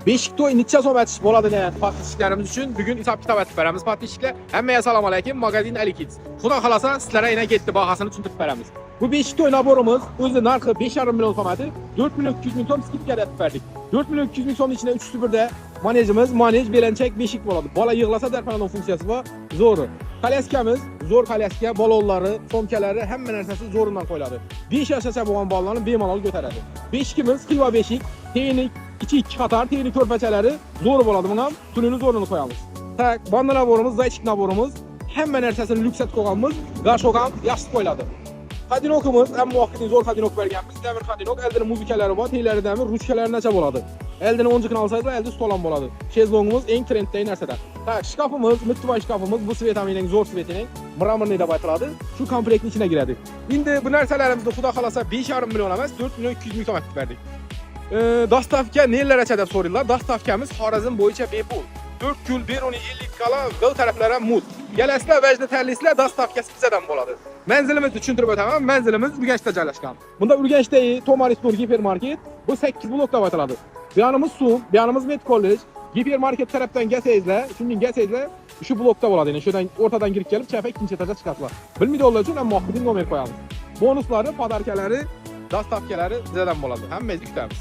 Beşiktoy necha so'm atish bo'ladi podpисчикlarimiz uchun bugun hisob kitob aytib beramiz podpисчикlar. Hammaga assalomu alaykum. Magazin Alikids. Xudo xolasa sizlarga yana ketdi bahosini tushuntirib beramiz. Bu Beşiktoy naborimiz o'zi narxi 5,5 million so'madi. 4 million 200 ming so'm skidga aytib berdik. 4 million 200 ming so'mning ichida 301da manejimiz, manej, belanchak, beshik bo'ladi. Bola yig'lasa darpanalon funksiyasi bor. Zo'r. Kolyaskamiz, zo'r kolyaska, balonlari, somkalari, hamma narsasi zo'ridan qo'yiladi. 5 yoshgacha bo'lgan bolalarni bemalol ko'taradi. Beshikimiz xilva beshik, texnik ichi 2 qator, texnik ko'rpachalari zo'r bo'ladi. Buni ham tunini zo'rini qo'yamiz. Tak, banda naborimiz, zaychik naborimiz, hamma narsasini lyuksat qo'yganmiz, gashok ham yaxshi qo'yiladi. Xadinokimiz, hamma vaqtning zo'r xadinok berganmiz. Damir xadinok, eldini muzikalari bor, teylari damir, ruchkalari nacha bo'ladi. Eldini 10 chiqini olsangiz, eldi stol ham bo'ladi. Shezlongimiz eng trenddagi narsadan. Tak, shkafimiz, mittivoy shkafimiz, bu svetaning zo'r svetining mramorniy deb aytiladi. Shu komplektning ichiga kiradi. Endi bu narsalarimizni xudo xolasa 5,5 million emas, 4 million 200 ming so'm aytib berdik. Dostavka nelarcha deb so'raydilar. Dostavkamiz Xorazm bo'yicha bepul. 4 kul, Beruni 50 kala, g'il taraflari mut. Galaslar, vajda tarlislar dostavkasi bizdan bo'ladi. Manzilimizni tushuntirib o'taman. Manzilimiz Urganchda joylashgan. Bunda Urganchdagi Tomaris Tour gipermarket bu 8 blok deb ataladi. Bu yanimiz suv, bu yanimiz Met College. Gipermarket tarafdan gelsangizlar, shundan gelsangizlar, shu blokda bo'ladi. Ya'ni shundan o'rtadan kirib kelib, chapa ikkinchi etaja chiqasizlar. Bilmaydiganlar uchun ham maxfiy nomer qo'yamiz. Bonuslari, podarkalari, dostavkalari bizdan bo'ladi. Hammangizni kutamiz.